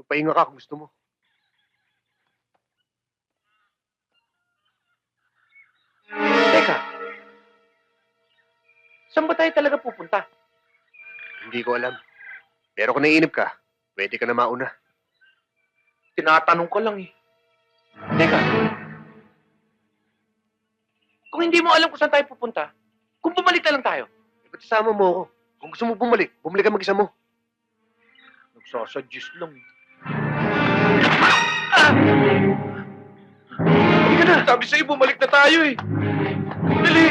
Magpahinga ka kung gusto mo. Teka. Saan ba tayo talaga pupunta? Hindi ko alam. Pero kung naiinip ka, pwede ka na mauna. Tinatanong ko lang eh. Teka. Kung hindi mo alam kung saan tayo pupunta, kung bumalik na lang tayo. Ba't isama mo ako? Kung gusto mo bumalik ka mag-isa mo. Nagsasuggest lang eh. Hindi ka na! Sabi sa'yo, bumalik na tayo eh. Dali!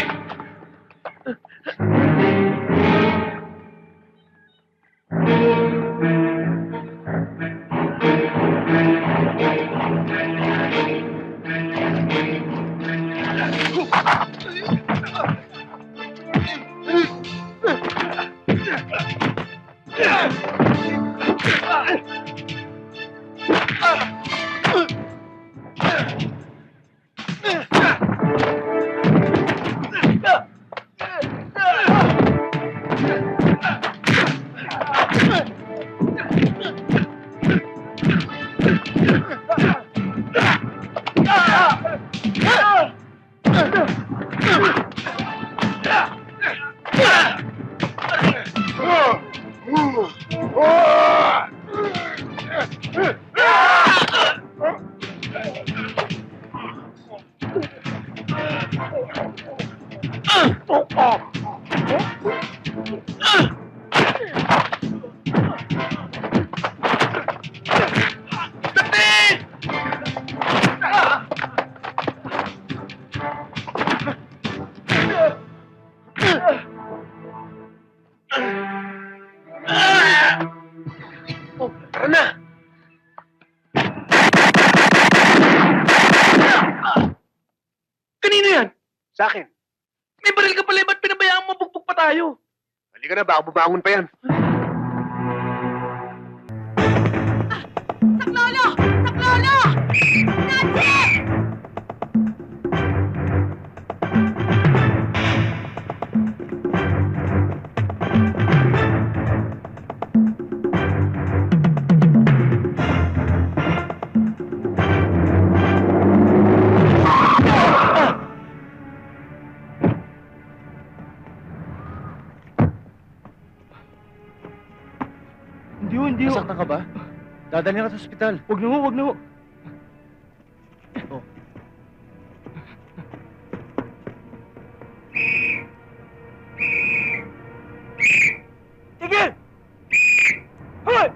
Tara na! Kanino yan? Sa akin. May baril ka pala, ba't pinabayaan mo bugbog pa tayo? Halika na, baka bumangon pa yan. Saklolo! Saklolo! Nazi! Hindi ho. Nasaktan ka ba? Dadalhin ka sa ospital. Huwag na ho, huwag na ho. Oh. Tigil! Hoy!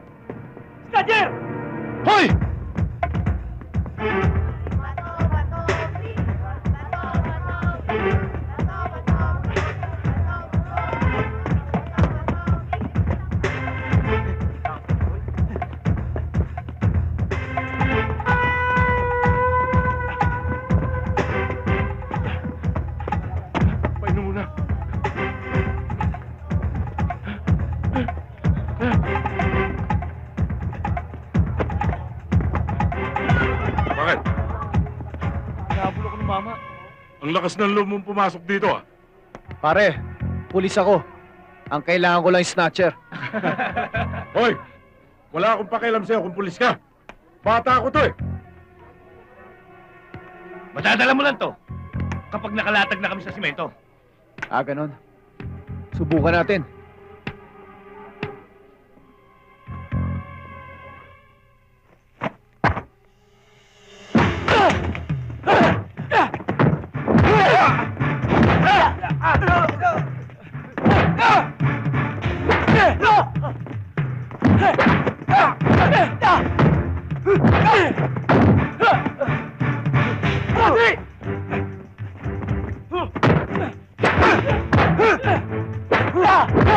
Stajer! Hoy! Painom muna. Bakit? Nahabol ako ng mama. Ang lakas ng loob mong pumasok dito ah. Pare, pulis ako. Ang kailangan ko lang yung snatcher. Hoy! Wala akong pakialam sa'yo kung pulis ka. Bata ako to eh. Madadala mo lang to kapag nakalatag na kami sa simento. Ah, ganon. Subukan natin. Ah!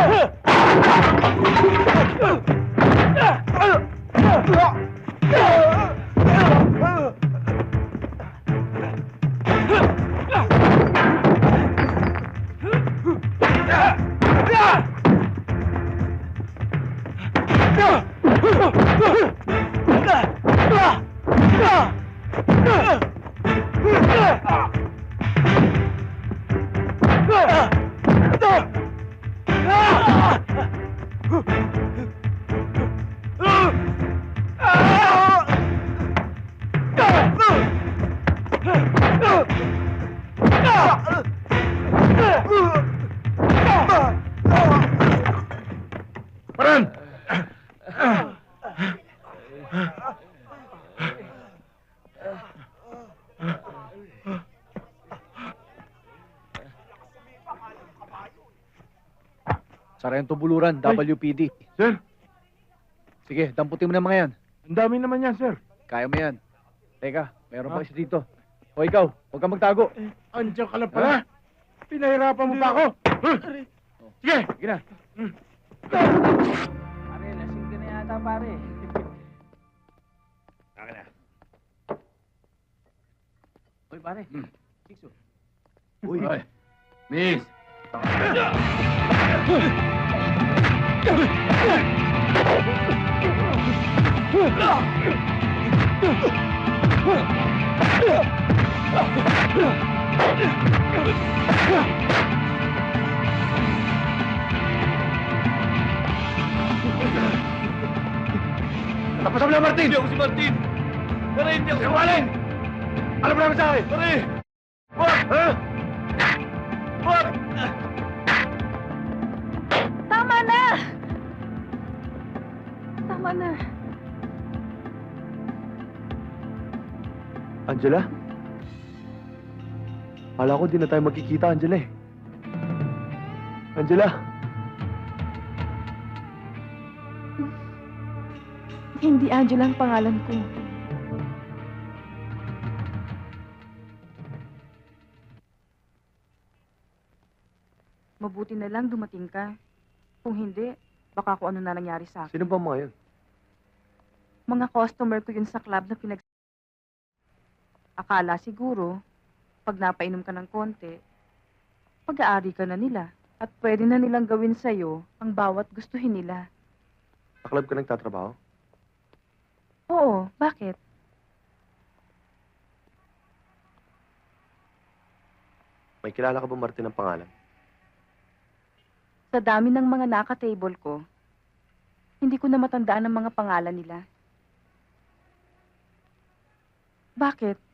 Sarento Buluran, Ay. WPD. Sir, Sige, damputin mo na mga yan. ang dami naman yan, sir. Kaya mo yan. Teka, meron pa Ha? isa dito. O ikaw, huwag kang magtago. Andiyan ka lang pala. Pinahirapan mo pa ako. Sige. Sige na. Pare, lasing ka na yata, pare. Akin na. Uy, pare. Sikso. Uy. Miss. Tapos mo na, Martin. Hindi ako si Martin. Pare, hindi ako si Martin. Alam mo naman sa akin. Pare. Wag. Ha? Wag. Tama na! Tama na. Angela? Kala ko di na tayo magkikita, Angela eh. Angela? Hindi Angela ang pangalan ko. Mabuti na lang dumating ka. Kung hindi, baka kung ano na nangyari sa akin. Sino ba mga yun? Mga customer ko yun sa club na Akala siguro, pag napainom ka ng konti, pag-aari ka na nila at pwede na nilang gawin sa'yo ang bawat gustuhin nila. Sa club ka nagtatrabaho? Oo, bakit? May kilala ka ba, Martin, ng pangalan? Sa dami ng mga naka-table ko, hindi ko na matandaan ang mga pangalan nila. Bakit?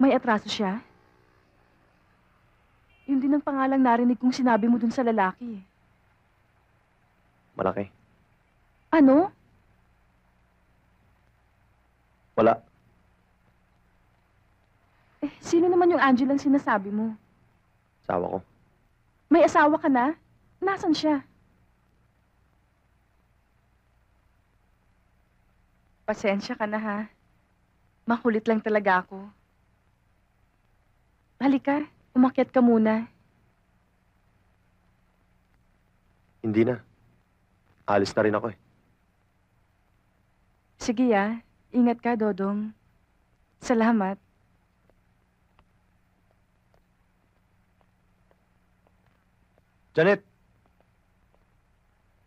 May atraso siya? Yun din ang pangalang narinig kong sinabi mo dun sa lalaki. Malaki. Ano? Wala. Sino naman yung Angela ang sinasabi mo? Asawa ko. May asawa ka na? Nasaan siya? Pasensya ka na ha. Makulit lang talaga ako. Halika, umakyat ka muna. Hindi na. Alis na rin ako eh. Sige ingat ka, Dodong. Salamat. Janet!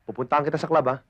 Pupuntahan kita sa club, ha?